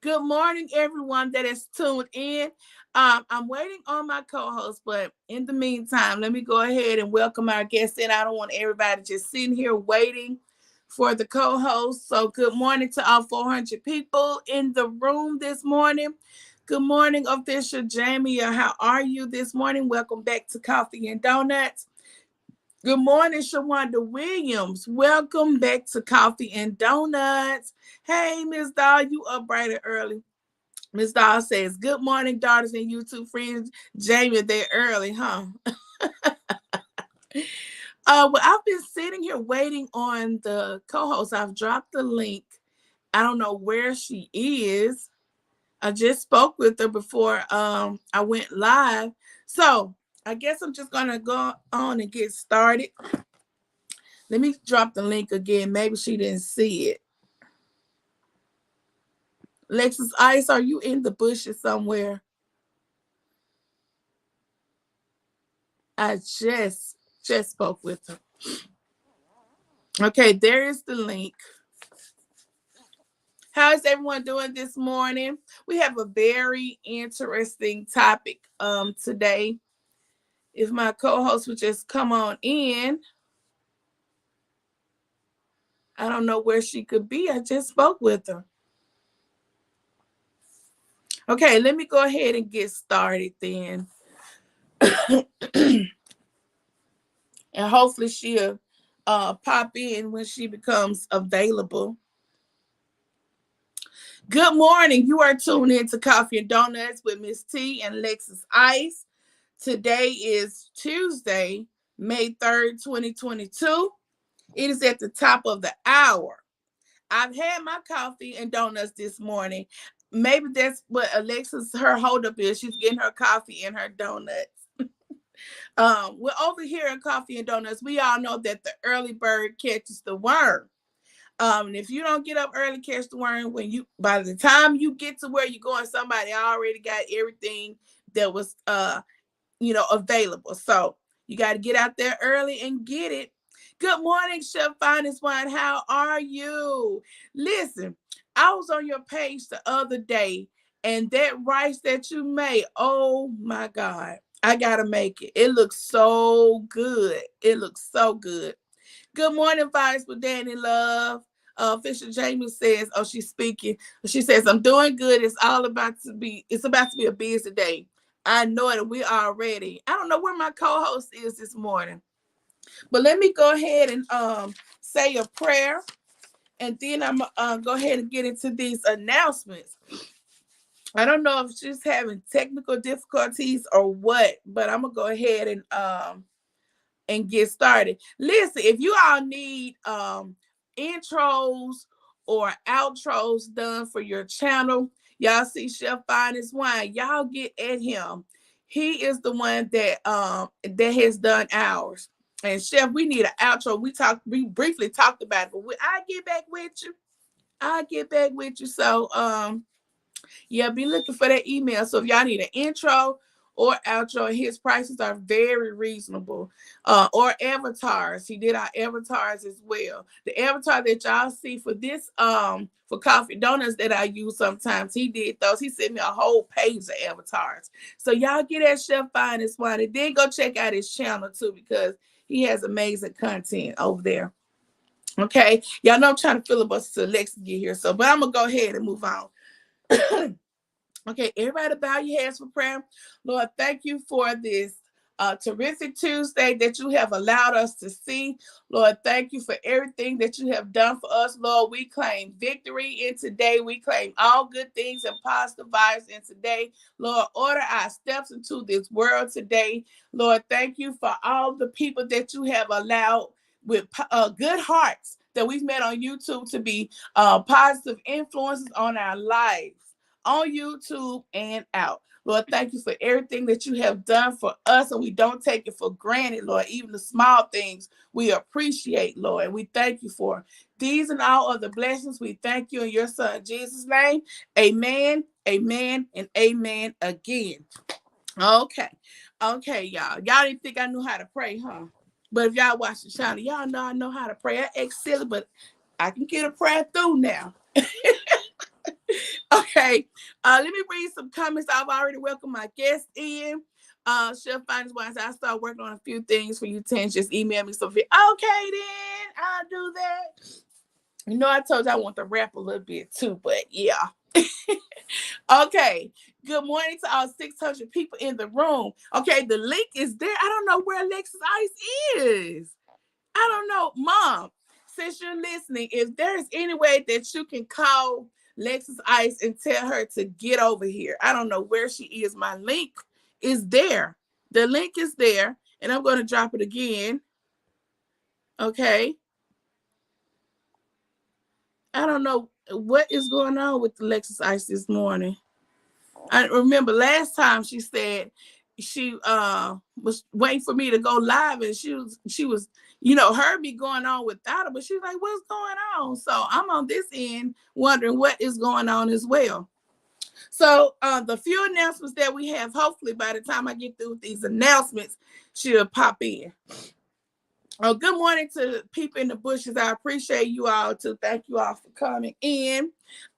Good morning, everyone that is tuned in. I'm waiting on my co-host, but in the meantime, let me go ahead and welcome our guests in. I don't want everybody just sitting here waiting for the co-host. So, good morning to all 400 people in the room this morning. Good morning, official Jamie. How are you this morning? Welcome back to Coffee and Donuts. Good morning, Shawanda Williams. Welcome back to Coffee and Donuts. Hey, Miss Doll, you up bright and early. Miss Doll says, good morning, daughters and YouTube friends. Jamie, they're early, huh? Well, I've been sitting here waiting on the co-host. I've dropped the link. I don't know where she is. I just spoke with her before I went live. So I guess I'm just gonna go on and get started. Let me drop the link again. Maybe she didn't see it. Lexus Ice, are you in the bushes somewhere? I just spoke with her. Okay, there is the link. How is everyone doing this morning? We have a very interesting topic today. If my co-host would just come on in. I don't know where she could be. I just spoke with her. Okay, let me go ahead and get started then. And hopefully she'll pop in when she becomes available. Good morning. You are tuned in to Coffee and Donuts with Miss T and Lexus Ice. Today is Tuesday, May 3rd, 2022. It is at the top of the hour. I've had my coffee and donuts this morning. Maybe that's what Alexis, her holdup is. She's getting her coffee and her donuts. We're over here at Coffee and Donuts. We all know that the early bird catches the worm. And if you don't get up early, catch the worm, by the time you get to where you're going, somebody already got everything that was available. So you got to get out there early and get it. Good morning, Chef Finest Wine. How are you? Listen, I was on your page the other day, and that rice that you made, oh my God, I gotta make it. It looks so good. It looks so good. Good morning, Vice with Danny Love. Fisher Jamie says, oh, she's speaking. She says, I'm doing good. It's about to be a busy day. I know it. We are ready. I don't know where my co-host is this morning. But let me go ahead and say a prayer. And then I'm go ahead and get into these announcements. I don't know if she's having technical difficulties or what, but I'm gonna go ahead and get started. Listen, if you all need intros or outros done for your channel, y'all see Chef Finest Wine, y'all get at him. He is the one that has done ours. And Chef, we need an outro. We briefly talked about it, but I'll get back with you. So yeah, be looking for that email. So if y'all need an intro or outro, his prices are very reasonable. Or avatars. He did our avatars as well. The avatar that y'all see for this for coffee donuts that I use sometimes, he did those. He sent me a whole page of avatars. So y'all get that Chef Finest Wine, and then go check out his channel too, because he has amazing content over there. Okay, y'all know I'm trying to filibuster to Lex to get here, but I'm gonna go ahead and move on. Okay, everybody bow your heads for prayer. Lord, thank you for this terrific Tuesday that you have allowed us to see. Lord, thank you for everything that you have done for us. Lord, we claim victory in today. We claim all good things and positive vibes in today. Lord, order our steps into this world today. Lord, thank you for all the people that you have allowed with good hearts that we've met on YouTube to be positive influences on our lives, on YouTube and out. Lord, thank you for everything that you have done for us, and we don't take it for granted, Lord. Even the small things we appreciate, Lord, and we thank you for these and all other blessings. We thank you in your son Jesus' name. Amen, amen, and amen again. Okay, y'all. Y'all didn't think I knew how to pray, huh? But if y'all watch the channel, y'all know I know how to pray. I act silly, but I can get a prayer through now. Okay, let me read some comments. I've already welcomed my guest in. Chef Finance Wise, I start working on a few things for you, Ten. Just email me some. Okay, then I'll do that. You know, I told you I want to rap a little bit too, but yeah. Okay. Good morning to all 600 people in the room. Okay, the link is there. I don't know where Alexis Ice is. I don't know, Mom. Since you're listening, if there's any way that you can call Lexus Ice and tell her to get over here, I don't know where she is. My link is there. The link is there, and I'm going to drop it again. Okay. I don't know what is going on with Lexus Ice this morning. I remember last time she said she was waiting for me to go live, and she was heard me going on without her, but she's like, what's going on? So I'm on this end wondering what is going on as well. So the few announcements that we have, hopefully by the time I get through with these announcements, she'll pop in. Oh, good morning to people in the bushes. I appreciate you all too. Thank you all for coming in.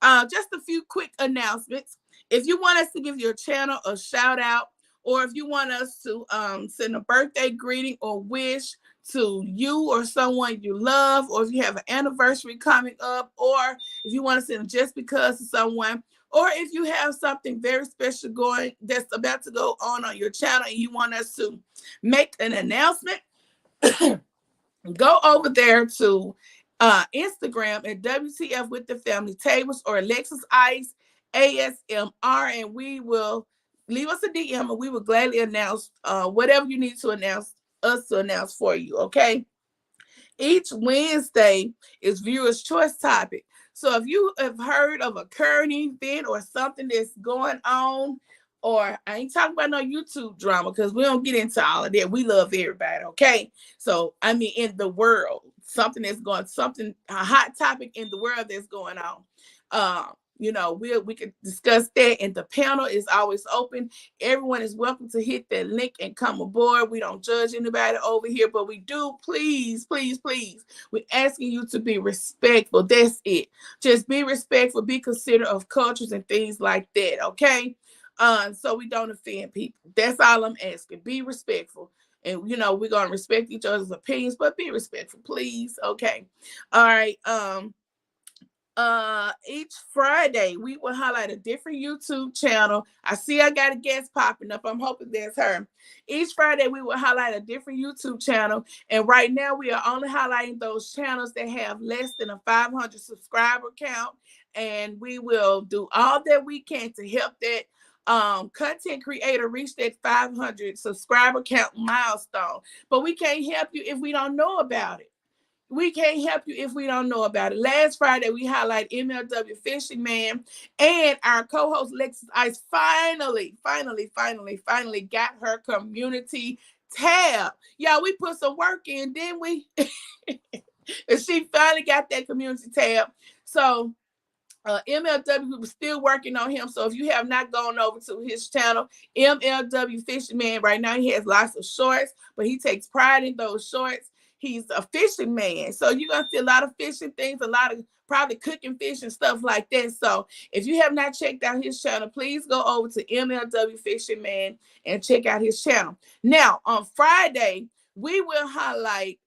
Just a few quick announcements. If you want us to give your channel a shout out, or if you want us to send a birthday greeting or wish to you or someone you love, or if you have an anniversary coming up, or if you want to send just because to someone, or if you have something very special going that's about to go on your channel and you want us to make an announcement, go over there to Instagram at W.T.F with the family tables or Alexis Ice ASMR, and we will leave us a DM and we will gladly announce whatever you need to announce for you. Okay. Each Wednesday is viewers' choice topic. So if you have heard of a current event or something that's going on, or I ain't talking about no YouTube drama because we don't get into all of that. We love everybody, okay? So I mean, in the world, a hot topic in the world that's going on. We could discuss that, and the panel is always open. Everyone is welcome to hit that link and come aboard. We don't judge anybody over here, but we do, please, please, please, we're asking you to be respectful. That's it. Just be respectful, be considerate of cultures and things like that, okay? So we don't offend people. That's all I'm asking. Be respectful. And we're gonna respect each other's opinions, but be respectful, please. Okay. All right. Each Friday we will highlight a different YouTube channel. I see I got a guest popping up. I'm hoping that's her. Each Friday we will highlight a different YouTube channel, and right now we are only highlighting those channels that have less than a 500 subscriber count, and we will do all that we can to help that content creator reach that 500 subscriber count milestone. But we can't help you if we don't know about it. We can't help you if we don't know about it. Last Friday, we highlighted MLW Fishing Man, and our co-host Lexus Ice finally got her community tab. Y'all, we put some work in, didn't we? And she finally got that community tab. So MLW was still working on him. So if you have not gone over to his channel, MLW Fishing Man, right now he has lots of shorts, but he takes pride in those shorts. He's a fishing man. So you're going to see a lot of fishing things, a lot of probably cooking fish and stuff like that. So if you have not checked out his channel, please go over to MLW Fishing Man and check out his channel. Now, on Friday, we will highlight,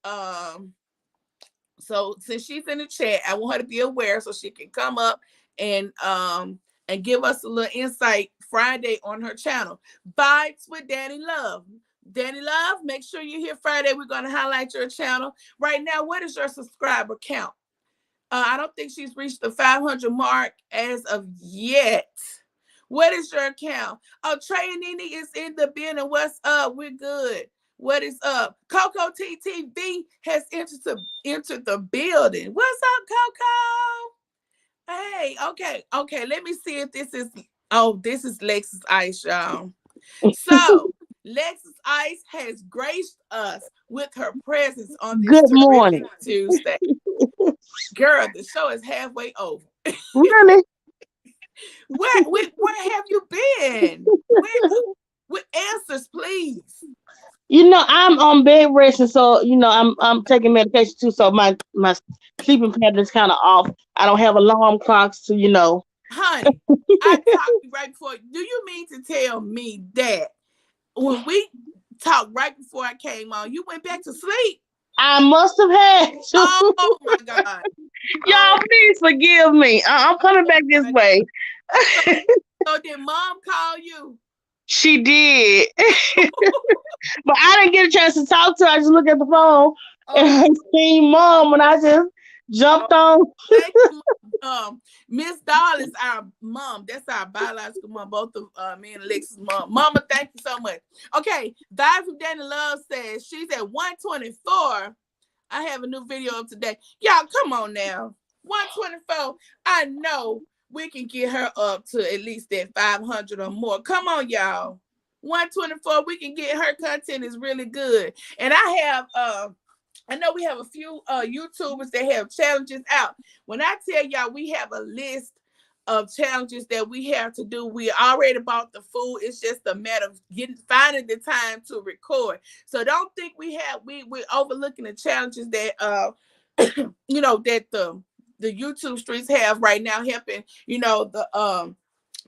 so since she's in the chat, I want her to be aware so she can come up and give us a little insight Friday on her channel. Vibes with Danny Love. Danny Love, make sure you're here Friday. We're going to highlight your channel. Right now, what is your subscriber count? I don't think she's reached the 500 mark as of yet. What is your account? Oh, Trey and Nene is in the building. What's up? We're good. What is up? Coco TTV has entered the building. What's up, Coco? Hey, okay. Let me see if this is. Oh, this is Lexus Ice, y'all. So Lexus Ice has graced us with her presence on this Good morning. Tuesday. Girl, the show is halfway over. Really? Where have you been? With answers, please. I'm on bed resting, so I'm taking medication too. So my sleeping pattern is kind of off. I don't have alarm clocks to. honey, I talked to you right before. Do you mean to tell me that when we talked right before I came on, you went back to sleep? I must have had to. Oh my God. Oh Y'all, please forgive me. I'm coming back this my God. way. So, so did mom call you? She did. But I didn't get a chance to talk to her. I just looked at the phone and Oh, I seen mom when I just oh, jumped on. thank you, Miss Doll is our mom. That's our biological mom. Both of me and Alexis' mom. Mama, thank you so much. Okay, Vibes with Danny Love says she's at 124. I have a new video up today. Y'all, come on now. 124. I know we can get her up to at least that 500 or more. Come on, y'all. 124. We can get her content is really good. And I know we have a few YouTubers that have challenges out. When I tell y'all we have a list of challenges that we have to do, we already bought the food. It's just a matter of finding the time to record. So don't think we're overlooking the challenges that that the YouTube streets have right now, helping the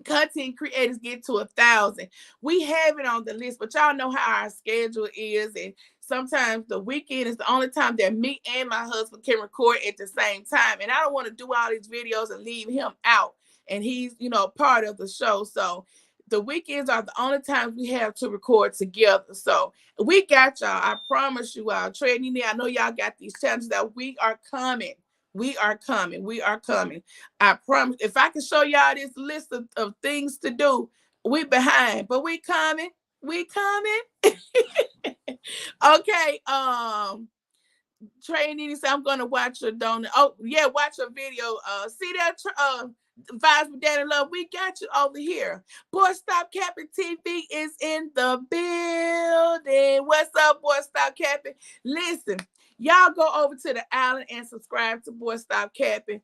content creators get to 1,000. We have it on the list, but y'all know how our schedule is, and sometimes the weekend is the only time that me and my husband can record at the same time. And I don't want to do all these videos and leave him out. And he's, part of the show. So the weekends are the only times we have to record together. So we got y'all. I promise you all. Trey and Nene, I know y'all got these challenges that we are coming. We are coming. We are coming. I promise. If I can show y'all this list of things to do, we behind, but we coming. We coming. Okay. Trey and Nene said I'm gonna watch your donut. Oh yeah, watch your video. See that Vibes with Daddy Love. We got you over here. Boy Stop Capping TV is in the building. What's up, Boy Stop Capping? Listen, y'all go over to the island and subscribe to Boy Stop Capping.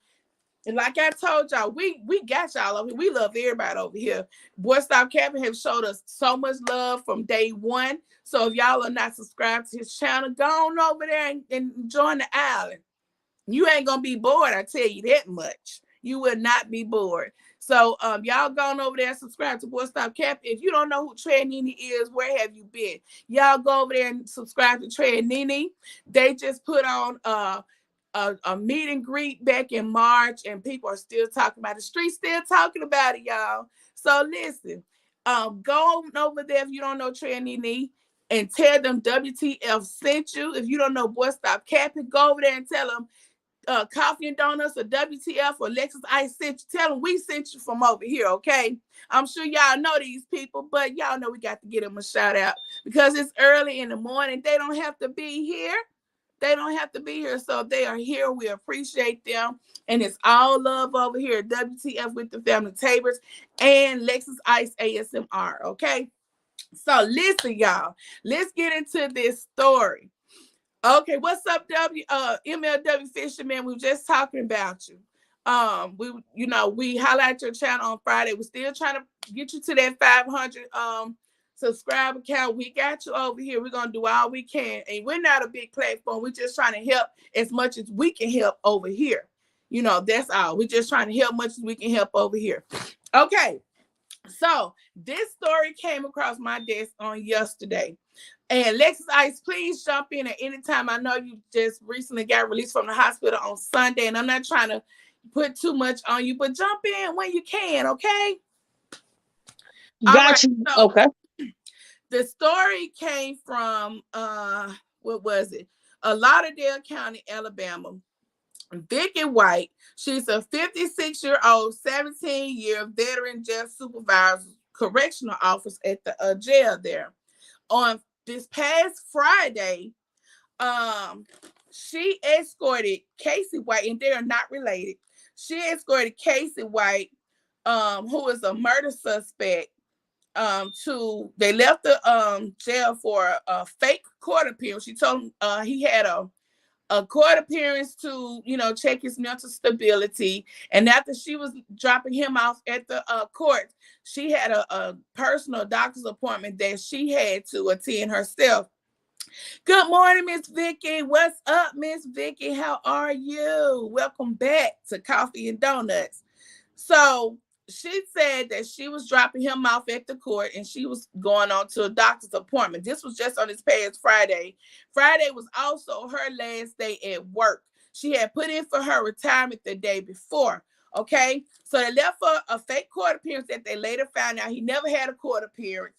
And like I told y'all, we got y'all over here. We love everybody over here. Boy Stop Capping have showed us so much love from day one. So if y'all are not subscribed to his channel, go on over there and join the island. You ain't gonna be bored, I tell you that much. You will not be bored. So y'all go on over there and subscribe to Boy Stop Cap. If you don't know who Trey and Nene is, where have you been? Y'all go over there and subscribe to Trey and Nene. They just put on a meet and greet back in March, and people are still talking about it. The street, still talking about it, y'all. So listen, go over there if you don't know Trey and Nene, and tell them WTF sent you. If you don't know Boy Stop Capping, go over there and tell them Coffee and Donuts or WTF or Lexus Ice sent you. Tell them we sent you from over here, okay? I'm sure y'all know these people, but y'all know we got to get them a shout out because it's early in the morning. They don't have to be here. They don't have to be here. So they are here. We appreciate them. And it's all love over here at WTF with the Family Tabers and Lexus Ice ASMR, okay? So listen, y'all. Let's get into this story. Okay, what's up, MLW Fisherman? We were just talking about you. We highlight your channel on Friday. We're still trying to get you to that 500 subscriber count. We got you over here. We're gonna do all we can, and we're not a big platform. We're just trying to help as much as we can help over here. That's all. We're just trying to help much as we can help over here. Okay, so this story came across my desk on yesterday. And Lexus Ice, please jump in at any time. I know you just recently got released from the hospital on Sunday, and I'm not trying to put too much on you, but jump in when you can, okay? All right. Got you. So Okay. the story came from what was it? Lauderdale County, Alabama. Vicky White, she's a 56-year-old, 17-year veteran jail supervisor, correctional officer at the jail there. On this past Friday, she escorted Casey White, and they are not related. She escorted Casey White, who is a murder suspect, they left the jail for a fake court appearance. She told him he had a court appearance to, check his mental stability. And after she was dropping him off at the court, she had a personal doctor's appointment that she had to attend herself. Good morning, Miss Vicky. What's up, Miss Vicky? How are you? Welcome back to Coffee and Donuts. So she said that she was dropping him off at the court and she was going on to a doctor's appointment. This was just on this past Friday. Friday was also her last day at work. She had put in for her retirement the day before. Okay, so they left for a fake court appearance that they later found out he never had a court appearance.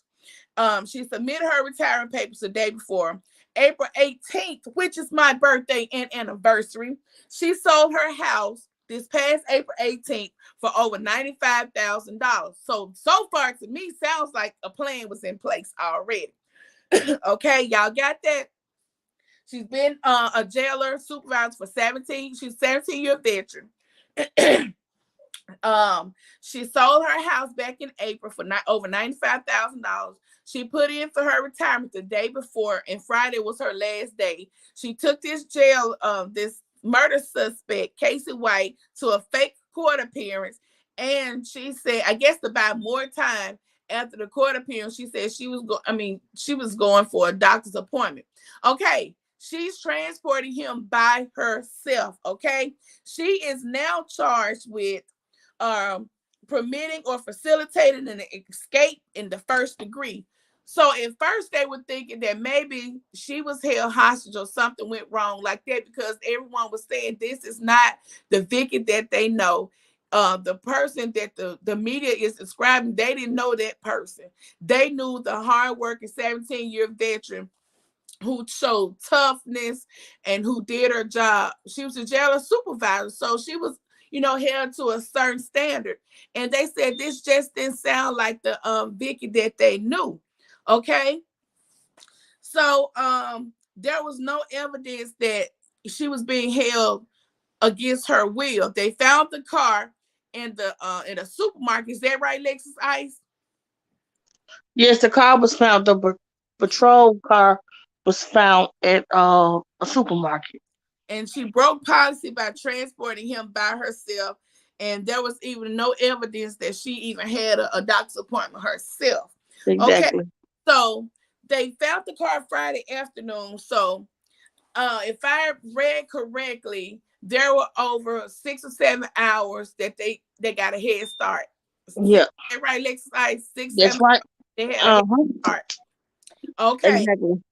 She submitted her retirement papers the day before. April 18th, which is my birthday and anniversary, she sold her house this past April 18th for over $95,000. So far to me, sounds like a plan was in place already. Okay, y'all got that? She's been a jailer supervisor for 17. She's a 17-year veteran. She sold her house back in April for over $95,000. She put in for her retirement the day before, and Friday was her last day. She took this murder suspect, Casey White, to a fake court appearance, and she said, I guess to buy more time after the court appearance, she said she was going for a doctor's appointment. Okay. She's transporting him by herself. Okay. She is now charged with permitting or facilitating an escape in the first degree. So at first they were thinking that maybe she was held hostage or something went wrong like that, because everyone was saying this is not the Vicky that they know. The person that the media is describing, they didn't know that person. They knew the hardworking 17-year veteran who showed toughness and who did her job. She was a jailer supervisor, so she was, held to a certain standard. And they said this just didn't sound like the Vicky that they knew. Okay, so there was no evidence that she was being held against her will. They found the car in a supermarket. Is that right, Lexus Ice? Yes, the car was found. The patrol car was found at a supermarket. And she broke policy by transporting him by herself. And there was even no evidence that she even had a doctor's appointment herself. Okay, Exactly. so they found the car Friday afternoon. So if I read correctly, there were over 6 or 7 hours that they got a head start. Yeah, Right, Lex, like six, that's 7 hours, right. they had a head Uh-huh. start. Okay. Exactly.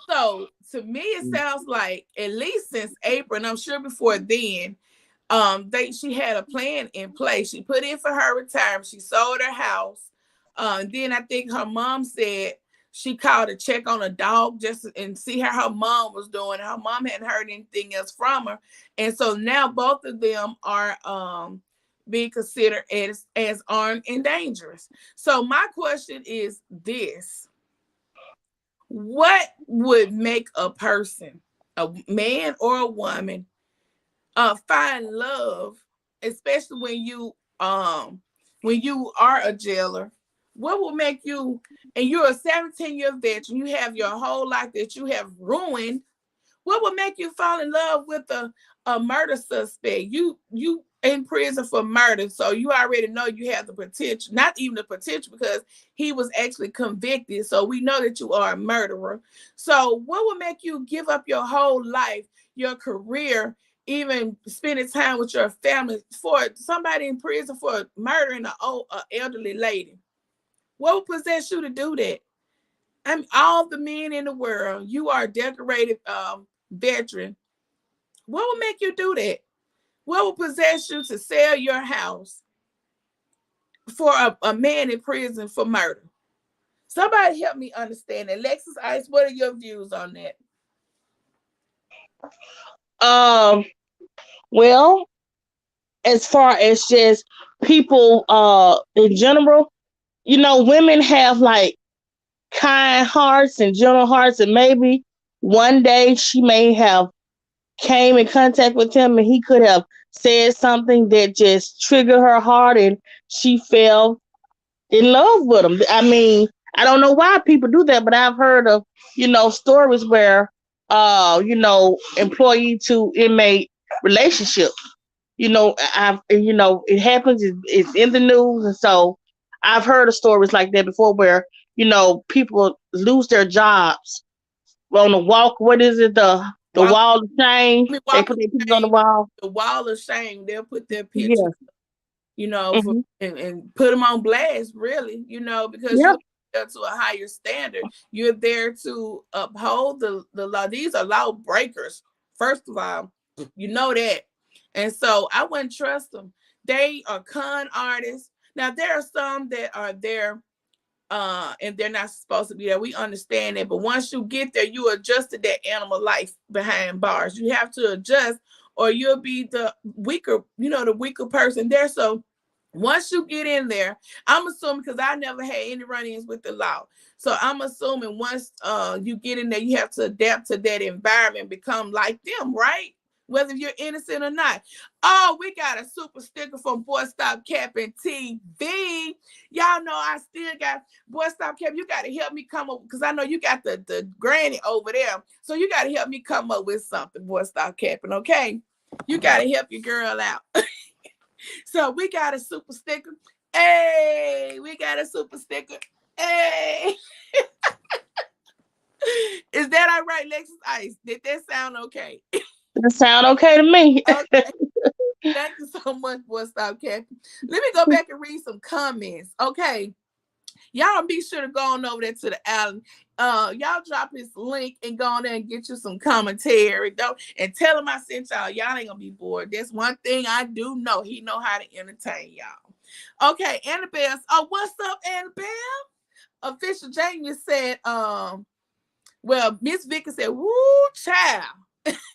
So to me, it sounds like at least since April, and I'm sure before then, she had a plan in place. She put in for her retirement. She sold her house. Then I think her mom said she called to check on a dog just and see how her mom was doing. Her mom hadn't heard anything else from her, and so now both of them are being considered as armed and dangerous. So my question is this: what would make a person, a man or a woman, find love, especially when you are a jailer? What will make you, and you're a 17-year veteran, you have your whole life that you have ruined, what would make you fall in love with a murder suspect? You in prison for murder, so you already know you have the potential, not even the potential, because he was actually convicted. So we know that you are a murderer. So what would make you give up your whole life, your career, even spending time with your family for somebody in prison for murdering an old elderly lady? What would possess you to do that? I'm all the men in the world. You are a decorated veteran. What would make you do that? What would possess you to sell your house for a man in prison for murder? Somebody help me understand that. Lexus Ice, what are your views on that? Um. Well, as far as just people, in general, women have like kind hearts and gentle hearts, and maybe one day she may have came in contact with him and he could have said something that just triggered her heart and she fell in love with him. I mean, I don't know why people do that, but I've heard of, stories where, employee to inmate relationship. It happens. It's in the news, and so I've heard of stories like that before, where people lose their jobs on the walk. What is it? The Walk, wall of shame. I mean, They walk put of their pictures on the shame, wall. the wall of shame. They'll put their picture. Yeah, for, and put them on blast, really, because Yep. you're there to a higher standard. You're there to uphold the law. These are law breakers, first of all. You know that. And so I wouldn't trust them. They are con artists. Now, there are some that are there and they're not supposed to be there. We understand that, but once you get there, you adjusted that animal life behind bars. You have to adjust, or you'll be the weaker, the weaker person there. So once you get in there, I'm assuming, because I never had any run-ins with the law. So I'm assuming once you get in there, you have to adapt to that environment, become like them, right? Whether you're innocent or not. Oh, we got a super sticker from Boy Stop Capping TV. Y'all know I still got Boy Stop Capping. You got to help me come up, because I know you got the granny over there. So you got to help me come up with something, Boy Stop Capping, okay? You got to help your girl out. So we got a super sticker. Hey, we got a super sticker. Hey. Is that all right, Lexus Ice? Did that sound okay? That sound okay to me. Okay. Thank you so much, Boy Stop Capping. Let me go back and read some comments. Okay. Y'all be sure to go on over there to the island. Y'all drop his link and go on there and get you some commentary, though, and tell him I sent y'all. Y'all ain't gonna be bored. That's one thing I do know. He know how to entertain y'all. Okay, Annabelle. Oh, what's up, Annabelle? Official Jamie said, well, Miss Vicky said, woo, child.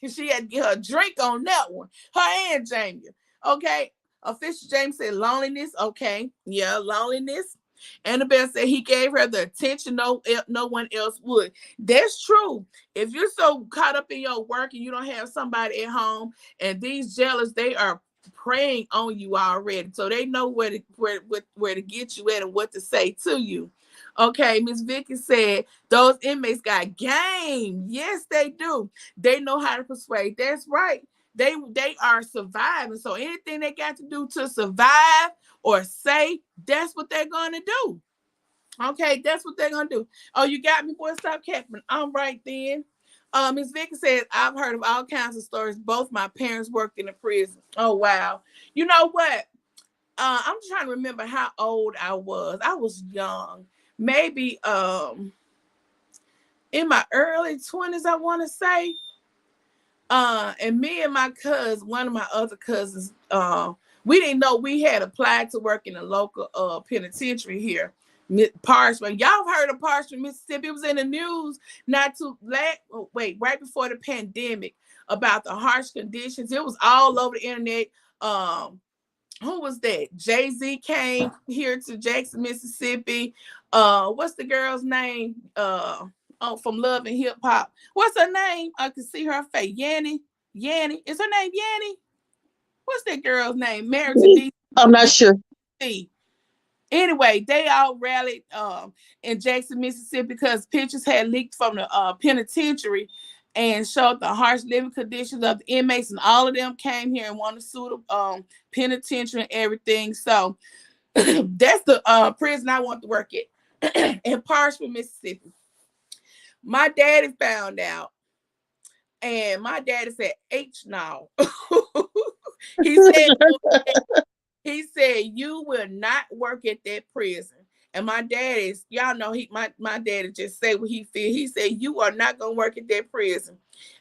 She had to get her a drink on that one. Her and Jamie. Okay. Official James said loneliness. Okay. Yeah, loneliness. Annabelle said he gave her the attention no one else would. That's true. If you're so caught up in your work and you don't have somebody at home, and these jailers, they are preying on you already. So they know where to get you at and what to say to you. Okay, Miss Vicky said those inmates got game. Yes, they do. They know how to persuade. That's right. They are surviving. So anything they got to do to survive or say, that's what they're gonna do. Okay, that's what they're gonna do. Oh, you got me, boy. Stop capping. I'm right then. Miss Vicky says, I've heard of all kinds of stories. Both my parents worked in a prison. Oh wow. You know what? I'm trying to remember how old I was. I was young. Maybe in my early 20s, I want to say. And me and my cousin, one of my other cousins, we didn't know we had applied to work in a local penitentiary here, Parchment. Y'all heard of Parchment, Mississippi? It was in the news right before the pandemic about the harsh conditions. It was all over the internet. Who was that? Jay-Z came here to Jackson, Mississippi. What's the girl's name? From Love and Hip Hop. What's her name? I can see her face. Yanni. Is her name Yanni? What's that girl's name? Married to I'm not sure. Anyway, they all rallied in Jackson, Mississippi, because pictures had leaked from the penitentiary and showed the harsh living conditions of the inmates, and all of them came here and wanted to sue the penitentiary and everything. So that's the prison I want to work at in Parchment, Mississippi. My daddy found out, and my daddy said, H no. he said, you will not work at that prison. And my dad is, y'all know, my daddy just say what he feel. He said, you are not gonna work at that prison.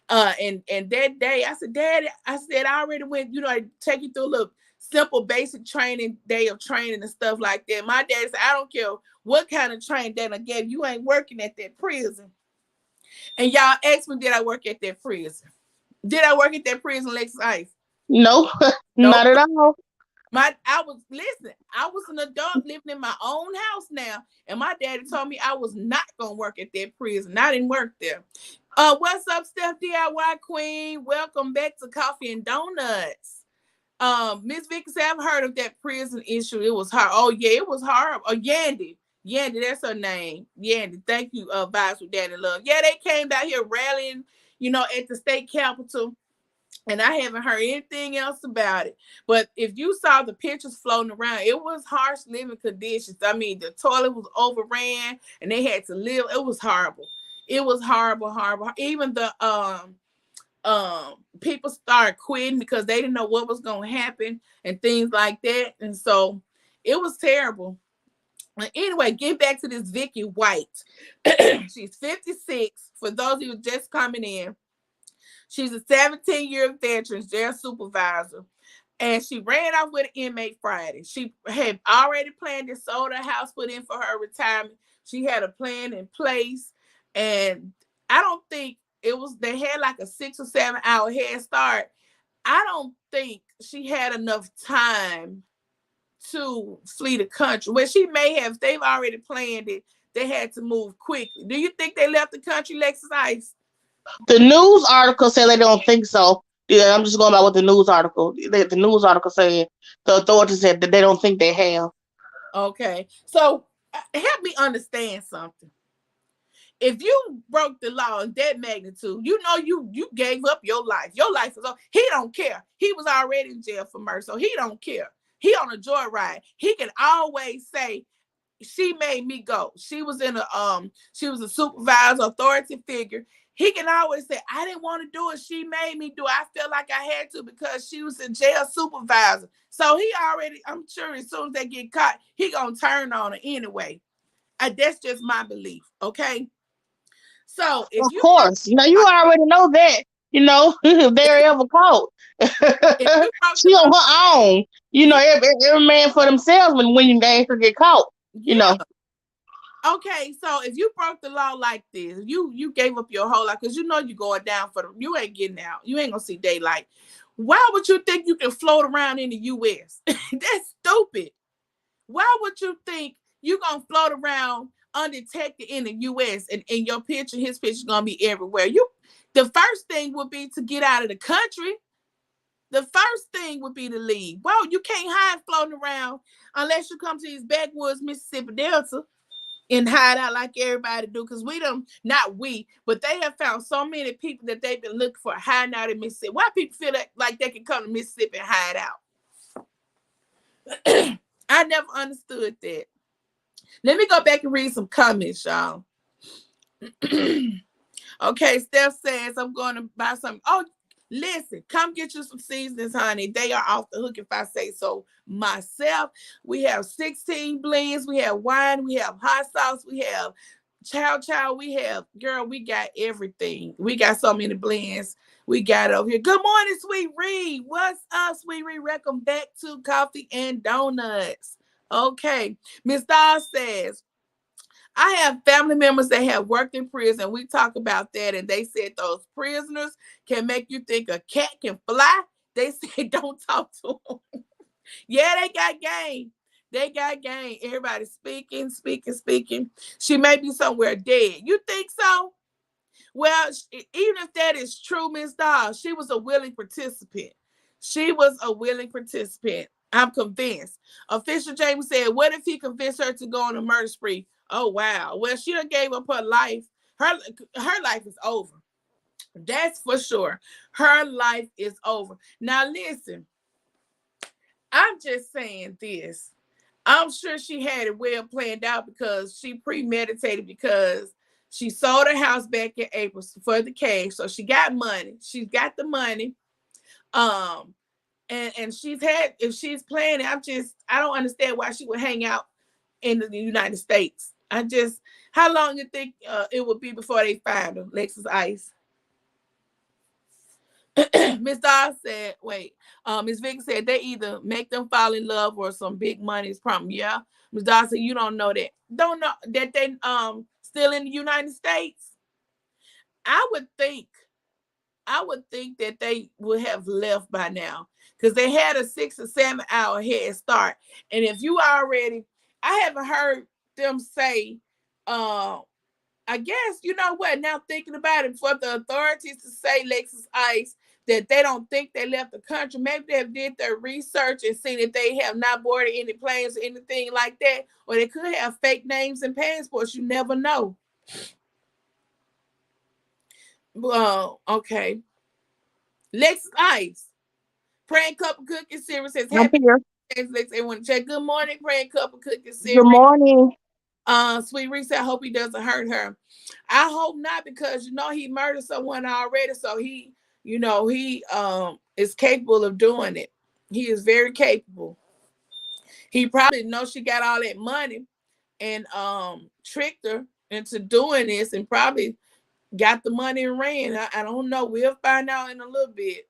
And that day, I said, Daddy, I already went, I take you through a little simple basic training, day of training and stuff like that. My dad said, I don't care what kind of training that I gave, you ain't working at that prison. And y'all asked me, did I work at that prison? Did I work at that prison, Lexus Ice? No, not at all. I was an adult living in my own house now, and my daddy told me I was not gonna work at that prison. I didn't work there. What's up, Steph DIY Queen? Welcome back to Coffee and Donuts. Miss Vicky said, I've heard of that prison issue. It was hard. Oh yeah, it was hard. Oh, Yandy, that's her name. Yandy, thank you, Vibes with Daddy Love. Yeah, they came down here rallying, at the state capitol. And I haven't heard anything else about it. But if you saw the pictures floating around, it was harsh living conditions. I mean, the toilet was overran and they had to live. It was horrible. It was horrible. Even the People started quitting because they didn't know what was going to happen and things like that. And so it was terrible. But anyway, get back to this Vicky White. She's 56. For those who are just coming in, she's a 17-year veteran, jail supervisor. And she ran off with an inmate Friday. She had already planned to sold her house, put in for her retirement. She had a plan in place. And I don't think they had like a 6 or 7 hour head start. I don't think she had enough time to flee the country. Well, she may have. They've already planned it. They had to move quickly. Do you think they left the country, Lexus Ice? The news article said they don't think so. Yeah, I'm just going by what the news article. The news article saying the authorities said that they don't think they have. Okay, so help me understand something. If you broke the law in that magnitude, you gave up your life. Your life is over. He don't care. He was already in jail for murder, so he don't care. He on a joyride. He can always say, she made me go. She was she was a supervisor, authority figure. He can always say, I didn't want to do it. She made me do it. I felt like I had to because she was a jail supervisor. So he already, I'm sure as soon as they get caught, he gonna turn on her anyway. That's just my belief. Okay. So if Of you broke, course, you already know that. If they're ever caught, if you broke she the law, on her own. yeah, Every man for themselves when they actually get caught. You yeah. know, Okay, so if you broke the law like this, you gave up your whole life because you're going down you ain't getting out. You ain't gonna see daylight. Why would you think you can float around in the US? That's stupid. Why would you think you're gonna float around undetected in the US and your picture, his picture is gonna be everywhere? The first thing would be to get out of the country. The first thing would be to leave. Well, you can't hide floating around unless you come to these backwoods Mississippi Delta and hide out like everybody do, because not we, but they have found so many people that they've been looking for hiding out in Mississippi. Why people feel like they can come to Mississippi and hide out? I never understood that. Let me go back and read some comments, y'all. Okay, Steph says I'm going to buy some. Oh, listen, come get you some seasonings, honey. They are off the hook if I say so myself. We have 16 blends. We have wine. We have hot sauce. We have chow. We have, girl, we got everything. We got so many blends. We got it over here. Good morning, Sweet Reed. What's up, Sweet Reed? Welcome back to Coffee and Donuts. Okay. Miss Dawes says, I have family members that have worked in prison. We talk about that, and they said those prisoners can make you think a cat can fly. They said don't talk to them. Yeah, they got game. They got game. Everybody speaking. She may be somewhere dead. You think so? Well, even if that is true, Miss Dawes, she was a willing participant. She was a willing participant. I'm convinced. Official James said, what if he convinced her to go on a murder spree? Oh, wow. Well, she done gave up her life. Her life is over. That's for sure. Her life is over. Now, listen, I'm just saying this. I'm sure she had it well planned out because she premeditated, because she sold her house back in April for the cash. So she got money. She's got the money. And if she's planning, I don't understand why she would hang out in the United States. How long you think it would be before they find her, Lexus Ice? Miss Dawes said, wait, Miss Vicky said they either make them fall in love or some big money is problem. Yeah. Miss Dawes said, you don't know that. Don't know that they still in the United States. I would think that they would have left by now because they had a 6 or 7 hour head start. And if you already, I haven't heard them say, I guess, you know what, now thinking about it, for the authorities to say, Lexus Ice, that they don't think they left the country, maybe they have did their research and seen that they have not boarded any planes or anything like that, or they could have fake names and passports. You never know. Well, okay. Lexus Ice, Praying Cup of Cookie Series says, I'm happy here. Lex, everyone check. Good morning, Praying Cup of Cookie Good Series. morning. Sweet Reese, I hope he doesn't hurt her. I hope not, because he murdered someone already, so he He is capable of doing it. He is very capable. He probably knows she got all that money and tricked her into doing this and probably got the money and ran. I don't know. We'll find out in a little bit.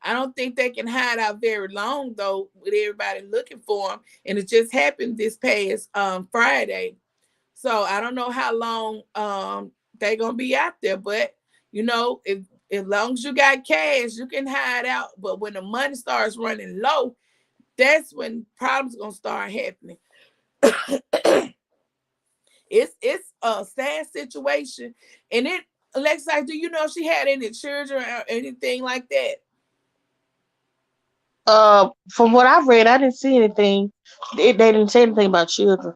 I don't think they can hide out very long though, with everybody looking for them. And it just happened this past Friday. So I don't know how long they're gonna be out there, but if as long as you got cash, you can hide out. But when the money starts running low, that's when problems gonna start happening. It's a sad situation, and Alexa, do you know if she had any children or anything like that? From what I've read, I didn't see anything. They didn't say anything about children.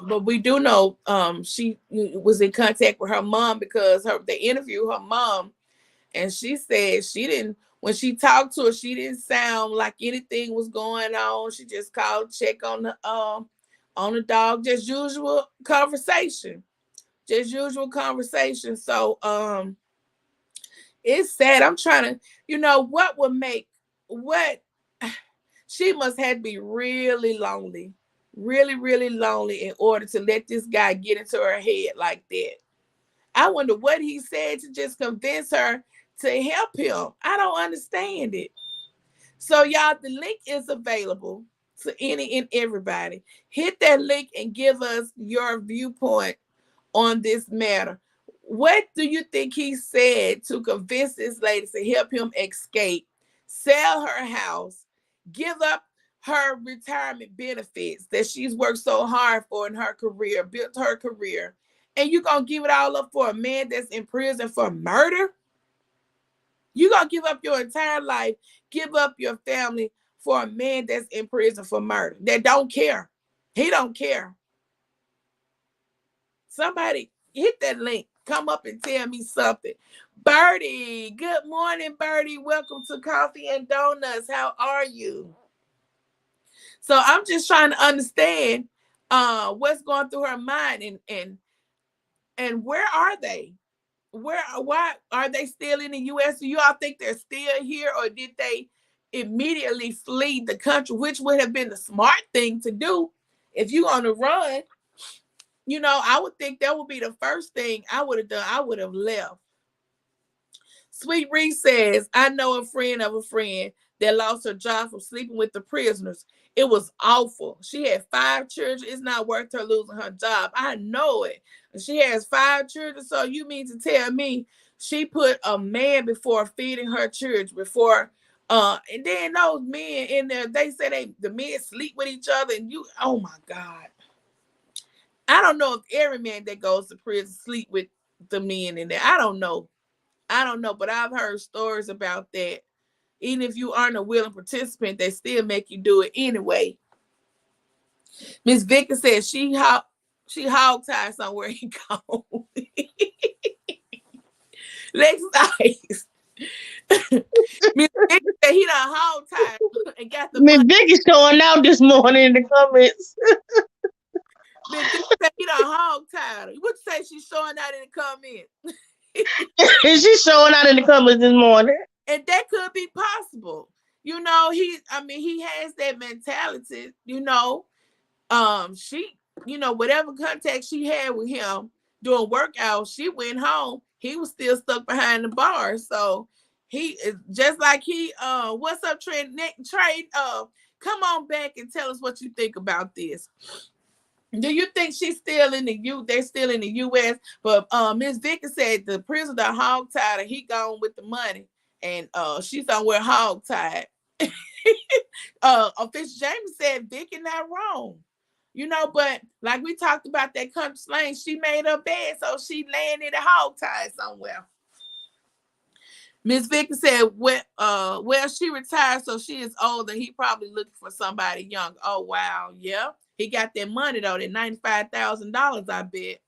But we do know she was in contact with her mom because they interviewed her mom, and she said she didn't, when she talked to her, she didn't sound like anything was going on. She just called, check on the dog, just usual conversation. Just usual conversation. So it's sad. I'm trying to, what would make what she must have to be really lonely, really, really lonely in order to let this guy get into her head like that. I wonder what he said to just convince her to help him. I don't understand it. So, y'all, the link is available to any and everybody. Hit that link and give us your viewpoint on this matter. What do you think he said to convince this lady to help him escape, sell her house, give up her retirement benefits that she's worked so hard for in her career, built her career, and you gonna give it all up for a man that's in prison for murder? You gonna give up your entire life, give up your family for a man that's in prison for murder, that don't care? He don't care. Somebody hit that link. Come up and tell me something. Birdie, good morning, Birdie. Welcome to Coffee and Donuts. How are you? So I'm just trying to understand what's going through her mind, and where are they? Why are they still in the US? Do you all think they're still here, or did they immediately flee the country, which would have been the smart thing to do if you're on the run? I would think that would be the first thing I would have done. I would have left. Sweet Reese says, I know a friend of a friend that lost her job from sleeping with the prisoners. It was awful. She had 5 children. It's not worth her losing her job. I know it. She has 5 children. So you mean to tell me she put a man before feeding her children, before and then those men in there, they say the men sleep with each other, and oh my God. I don't know if every man that goes to prison sleep with the men in there. I don't know. But I've heard stories about that. Even if you aren't a willing participant, they still make you do it anyway. Miss Vicky says she hog tied somewhere he gone. Lex Ice. Miss Vicky said he done hog tied and got the Miss money. Vicky's showing out this morning in the comments. Miss Vicky said he done hog tied her. What you say she's showing out in the comments? And she's showing out in the comments this morning. And that could be possible. He has that mentality, she, whatever contact she had with him doing workouts, she went home. He was still stuck behind the bars. So he is just like what's up, Trey? Trey, come on back and tell us what you think about this. Do you think she's still in the they're still in the US? But Miss Vicky said the prisoner hog tied and he gone with the money. And she's somewhere hog tied. Official James said Vicky not wrong. But like we talked about that country slang, she made her bed, so she laying in a hog tied somewhere. Miss Vicky said, well, she retired, so she is older. He probably looking for somebody young. Oh, wow. Yeah. He got that money, though, that $95,000, I bet.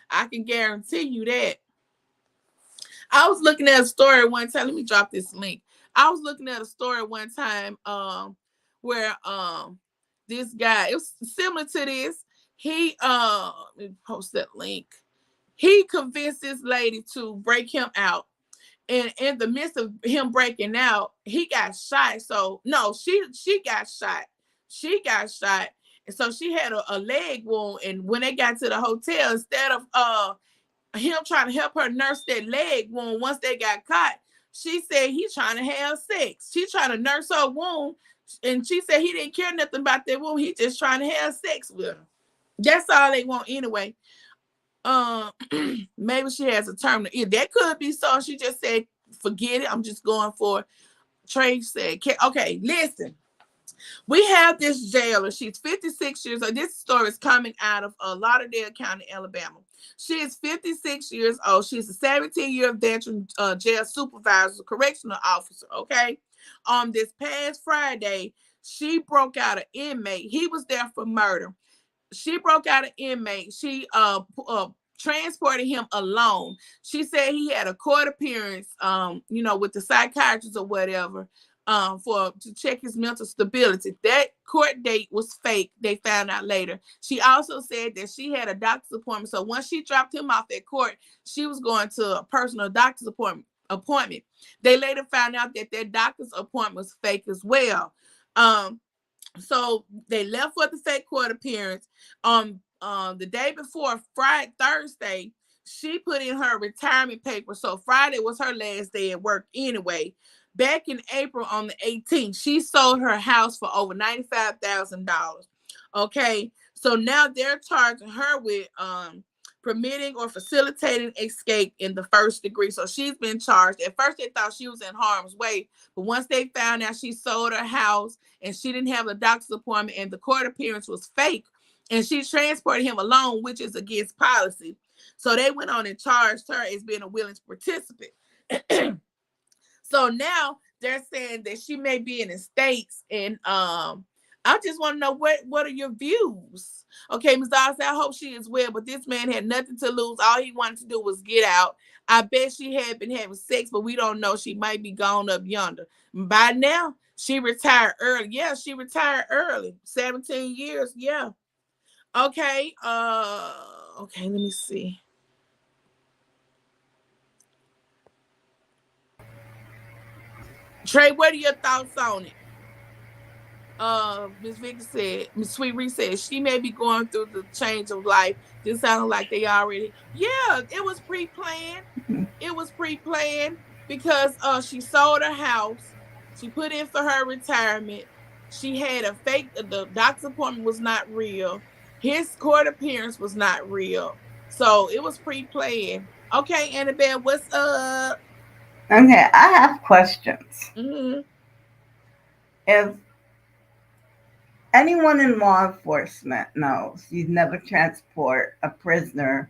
I can guarantee you that. I was looking at a story one time. Let me drop this link. I was looking at a story one time where this guy, it was similar to this. He let me post that link. He convinced this lady to break him out. And in the midst of him breaking out, he got shot. So no, she got shot. She got shot. And so she had a leg wound. And when they got to the hotel, instead of him trying to help her nurse that leg wound once they got caught, she said he's trying to have sex. She trying to nurse her wound. And she said he didn't care nothing about that wound. He just trying to have sex with her. That's all they want anyway. Um, maybe she has a terminal. Yeah, that could be so. She just said, "Forget it. I'm just going for it." Trey said, "Okay, listen. We have this jailer. She's 56 years old. This story is coming out of Lauderdale County, Alabama. She is 56 years old. She's a 17-year veteran jail supervisor, correctional officer. Okay, on this past Friday, she broke out an inmate. He was there for murder. She broke out an inmate. She transported him alone. She said he had a court appearance, with the psychiatrist or whatever, for to check his mental stability. That court date was fake. They found out later. She also said that she had a doctor's appointment. So once she dropped him off at court, she was going to a personal doctor's appointment. They later found out that their doctor's appointment was fake as well. So they left for the fake court appearance. The day before Thursday, she put in her retirement paper. So Friday was her last day at work anyway. Back in April on the 18th, she sold her house for over $95,000. Okay, so now they're charging her with permitting or facilitating escape in the first degree. So she's been charged. At first, they thought she was in harm's way, but once they found out she sold her house and she didn't have a doctor's appointment and the court appearance was fake, and she transported him alone, which is against policy. So they went on and charged her as being a willing participant. So now they're saying that she may be in the States, and I just want to know what are your views? Okay, Ms. Dawson, I hope she is well, but this man had nothing to lose. All he wanted to do was get out. I bet she had been having sex, but we don't know. She might be gone up yonder. By now, she retired early. Yeah, she retired early. 17 years. Yeah. Okay. Okay, let me see. Trey, what are your thoughts on it? Miss Vicky said, Miss Sweet Reese said she may be going through the change of life. This sounded like they already, yeah, it was pre-planned. It was pre-planned because she sold her house. She put in for her retirement. She had a fake, the doctor's appointment was not real. His court appearance was not real. So it was pre-planned. Okay, Annabelle, what's up? Okay, I have questions. Mm-hmm. If anyone in law enforcement knows, you'd never transport a prisoner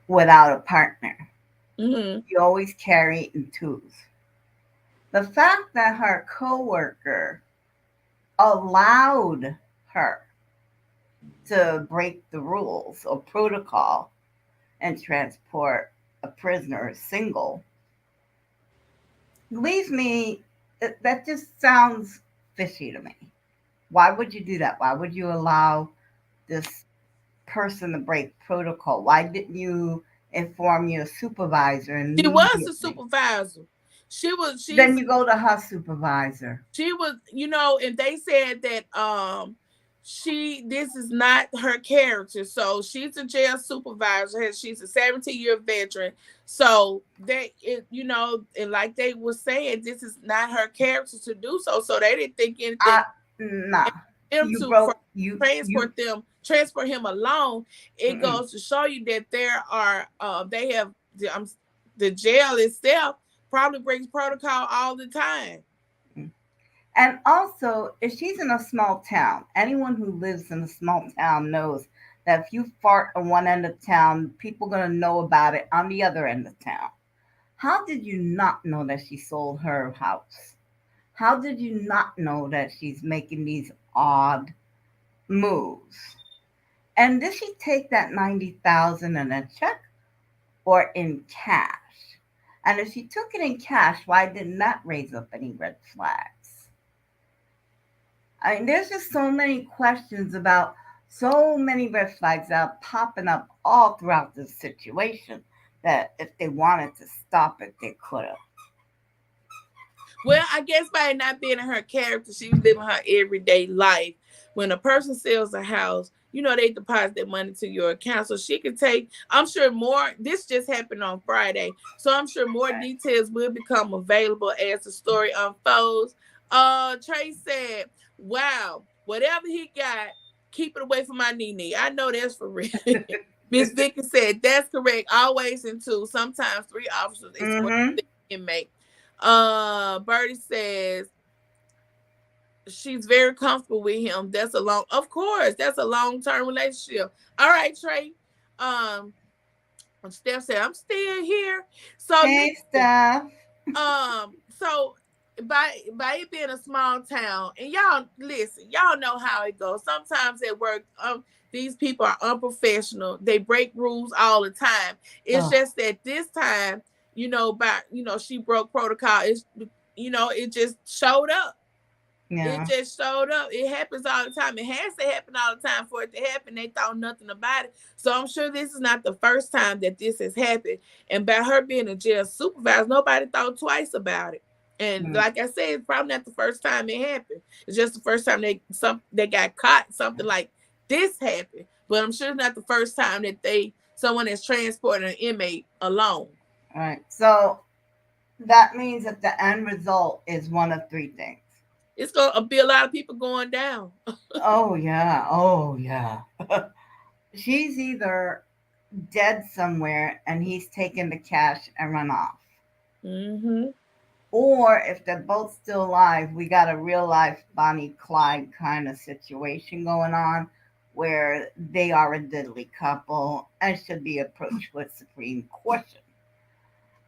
without a partner. Mm-hmm. You always carry in twos. The fact that her coworker allowed her to break the rules or protocol and transport a prisoner single leaves me, that just sounds fishy to me. Why would you do that? Why would you allow this person to break protocol? Why didn't you inform your supervisor She was a immediately? supervisor. She was Then she's you go to her supervisor. she was, and they said that she this is not her character. So she's a jail supervisor. She's a 17-year veteran. So and like they were saying, this is not her character to do so. So they didn't think anything I Nah. him You to for broke you transport him alone. It mm-mm, goes to show you that there are they have the jail itself probably breaks protocol all the time. mm. And also, if she's in a small town, anyone who lives in a small town knows that if you fart on one end of town, people are gonna know about it on the other end of town. How did you not know that she sold her house? How did you not know that she's making these odd moves? And did she take that 90,000 in a check or in cash? And if she took it in cash, why didn't that raise up any red flags? I mean, there's just so many questions about so many red flags that are popping up all throughout this situation that if they wanted to stop it, they could have. Well, I guess by not being in her character, she was living her everyday life. When a person sells a house, they deposit their money to your account. So she could take, I'm sure more, this just happened on Friday. So I'm sure more details will become available as the story unfolds. Trey said, wow, whatever he got, keep it away from my Nene. I know that's for real. Miss Vicky said, that's correct. Always in two, sometimes three officers escort Mm-hmm. the inmate. Birdie says she's very comfortable with him. Of course, that's a long-term relationship. All right, Trey. Um, Steph said, I'm still here. So Hey, listen, Steph. so by it being a small town, and y'all listen, y'all know how it goes. Sometimes at work, these people are unprofessional. They break rules all the time. It's Oh, just that this time, she broke protocol. It just showed up. It yeah. just showed up. It happens all the time. It has to happen all the time for it to happen. They thought nothing about it. So I'm sure this is not the first time that this has happened. And by her being a jail supervisor, nobody thought twice about it. And Mm. like I said, it's probably not the first time it happened. It's just the first time they got caught. Something like this happened. But I'm sure it's not the first time that someone has transported an inmate alone. All right. So that means that the end result is one of three things. It's gonna be a lot of people going down. Oh, yeah. Oh, yeah. She's either dead somewhere and he's taken the cash and run off. Mm-hmm. Or if they're both still alive, we got a real life Bonnie Clyde kind of situation going on where they are a deadly couple and should be approached with supreme caution.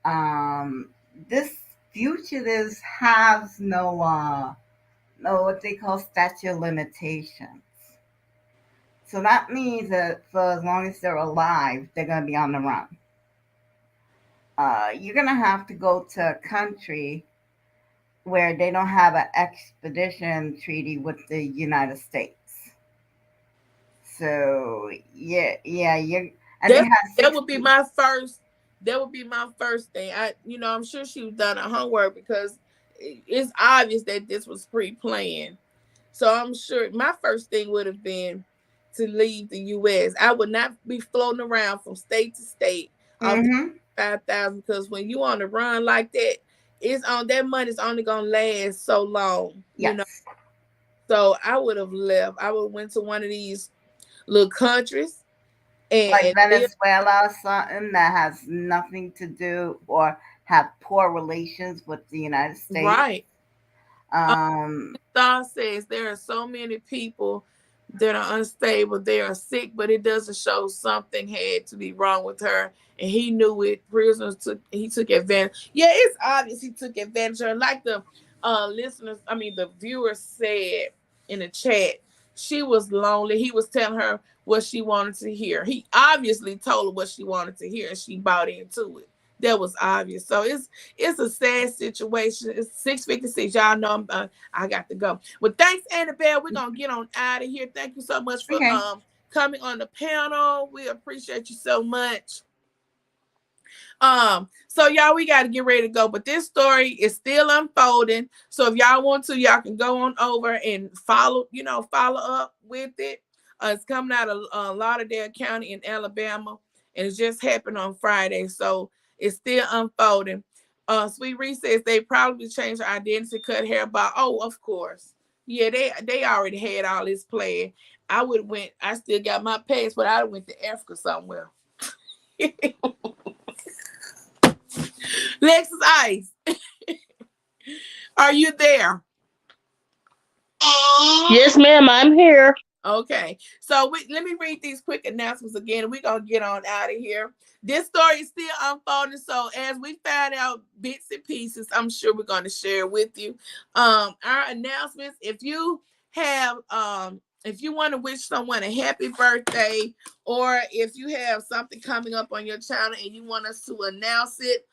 Um, this fugitives has no what they call statute of limitations. So that means that for as long as they're alive, they're gonna be on the run. You're gonna have to go to a country where they don't have an extradition treaty with the United States. So yeah, and they That have that would be 60. my first. That would be my first thing. I'm sure she was done her homework because it's obvious that this was pre-planned. So I'm sure my first thing would have been to leave the U.S. I would not be floating around from state to state off the Mm-hmm. 5,000 because when you on the run like that, it's on that money's only gonna last so long. Yes, So I would have left. I would have went to one of these little countries like and live Venezuela, or something that has nothing to do or have poor relations with the United States. right. Um, Star says there are so many people that are unstable, they are sick, but it doesn't show something had to be wrong with her. And he knew it. Prisoners took advantage. Yeah, it's obvious he took advantage of her. Like the the viewers said in the chat, she was lonely. He was telling her what she wanted to hear. He obviously told her what she wanted to hear, and she bought into it. That was obvious. So it's a sad situation. It's 6:56. Y'all know I got to go. Well, thanks, Annabelle. We're gonna get on out of here. Thank you so much for okay, coming on the panel. We appreciate you so much. So y'all, we got to get ready to go, but this story is still unfolding. So if y'all want to, y'all can go on over and follow up with it. It's coming out of Lauderdale County in Alabama, and it just happened on Friday. So it's still unfolding. Sweet Reese says they probably changed her identity, cut hair, but oh, of course, yeah, they already had all this planned. I would went. I still got my passport. I went to Africa somewhere. Lexus Ice, are you there? Yes, ma'am, I'm here. Okay, so let me read these quick announcements again, and we're gonna get on out of here. This story is still unfolding, so as we find out bits and pieces, I'm sure we're gonna share with you. Our announcements. If you want to wish someone a happy birthday, or if you have something coming up on your channel and you want us to announce it,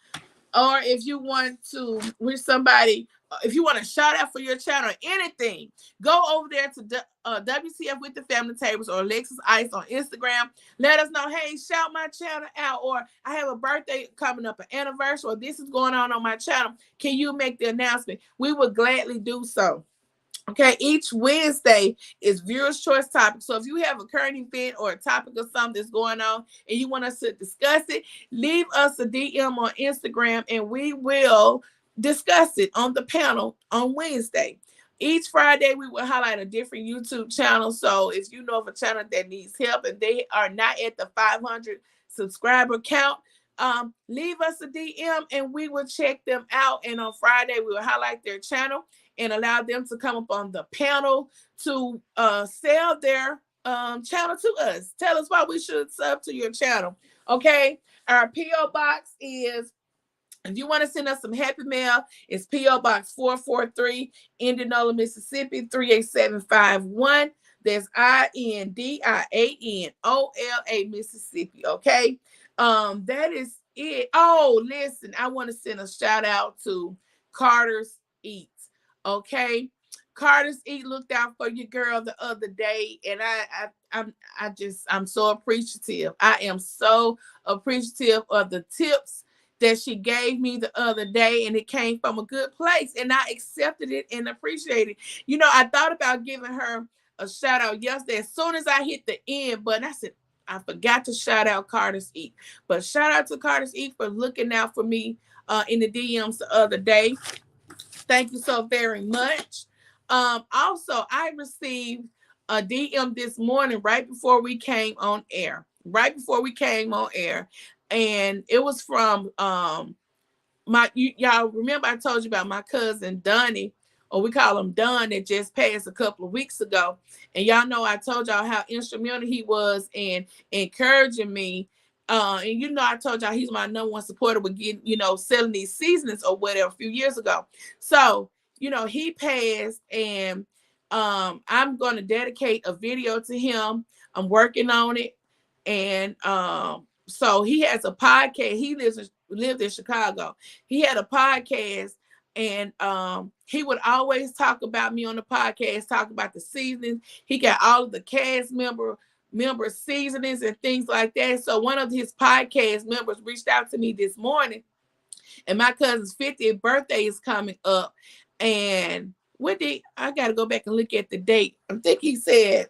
or if you want to wish somebody if you want to shout out for your channel or anything, go over there to WTF with the Family Tables or Alexis Ice on Instagram. Let us know, hey, shout my channel out, or I have a birthday coming up, an anniversary, or this is going on my channel. Can you make the announcement? We would gladly do so. Okay, each Wednesday is viewers' choice topic. So if you have a current event or a topic or something that's going on and you want us to discuss it, leave us a DM on Instagram and we will discuss it on the panel on Wednesday. Each Friday, we will highlight a different YouTube channel. So if you know of a channel that needs help and they are not at the 500 subscriber count, leave us a DM and we will check them out. And on Friday, we will highlight their channel and allow them to come up on the panel to sell their channel to us. Tell us why we should sub to your channel. Okay, our PO box is, if you want to send us some happy mail, it's PO Box 443, Indianola, Mississippi 38751. That's INDIANOLA, Mississippi. Okay. That is it. Oh, listen, I want to send a shout out to Carter's Eats. Okay. Carter's Eat looked out for your girl the other day, and I'm so appreciative. I am so appreciative of the tips that she gave me the other day, and it came from a good place, and I accepted it and appreciated it. You know, I thought about giving her a shout out yesterday. As soon as I hit the end button, I said, I forgot to shout out Carter's Eat. But shout out to Carter's Eat for looking out for me in the DMs the other day. Thank you so very much. Also, I received a DM this morning right before we came on air. And it was from y'all remember I told you about my cousin Donnie, or we call him Don, that just passed a couple of weeks ago. And y'all know I told y'all how instrumental he was in encouraging me. And you know, I told y'all he's my number one supporter with getting, selling these seasonings or whatever a few years ago. So, he passed, and I'm going to dedicate a video to him. I'm working on it. And so he has a podcast. He lived in Chicago. He had a podcast, and he would always talk about me on the podcast, talk about the seasonings. He got all of the cast member seasonings and things like that. So one of his podcast members reached out to me this morning, and my cousin's 50th birthday is coming up. And I got to go back and look at the date. I think he said,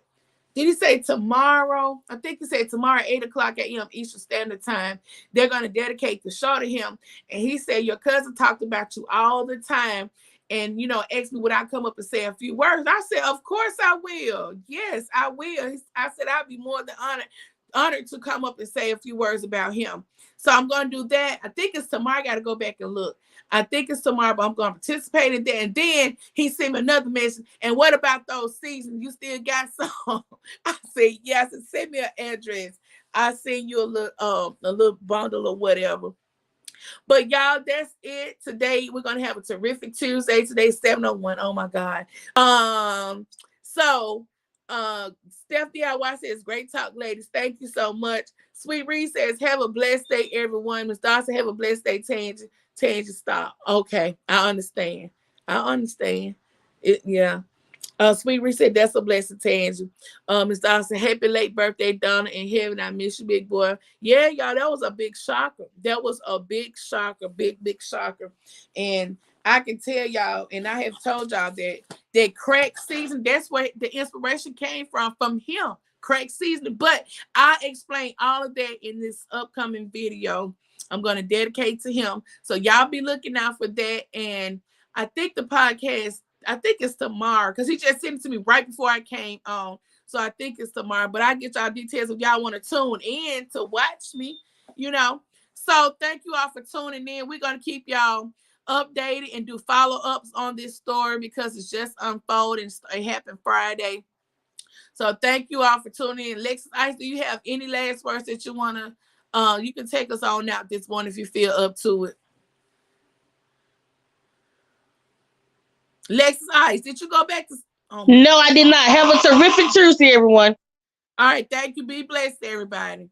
did he say tomorrow? I think he said tomorrow, 8:00 a.m. Eastern Standard Time. They're going to dedicate the show to him. And he said, your cousin talked about you all the time. And, asked me would I come up and say a few words. I said, of course I will. Yes, I will. I said, I'd be more than honored to come up and say a few words about him. So I'm going to do that. I think it's tomorrow. I got to go back and look. I think it's tomorrow, but I'm going to participate in that. And then he sent me another message. And what about those seasons? You still got some? I said, yes. And send me an address. I'll send you a little bundle or whatever. But y'all, that's it. Today we're gonna have a terrific Tuesday. Today's 7:01. Oh my God. So Steph DIY says, great talk, ladies. Thank you so much. Sweet Reed says, have a blessed day, everyone. Miss Dawson, have a blessed day. Tangent, stop. Okay, I understand. Yeah. Sweet Reed said, that's a blessing, Tangy. Miss Dawson, happy late birthday, Donna in heaven. I miss you, big boy. Yeah, y'all, that was a big shocker. Big, big shocker. And I can tell y'all, and I have told y'all that crack season, that's where the inspiration came from him. Crack season. But I explain all of that in this upcoming video I'm going to dedicate to him. So y'all be looking out for that. And I think the podcast, I think it's tomorrow, because he just sent it to me right before I came on. So I think it's tomorrow. But I get y'all details if y'all want to tune in to watch me, So thank you all for tuning in. We're going to keep y'all updated and do follow-ups on this story because it's just unfolding. It happened Friday. So thank you all for tuning in. Lexus Ice, do you have any last words that you want to, you can take us on out this morning if you feel up to it. Lexus Ice, did you go back to? No, I did not. Have a terrific Tuesday, everyone. All right, thank you. Be blessed, everybody.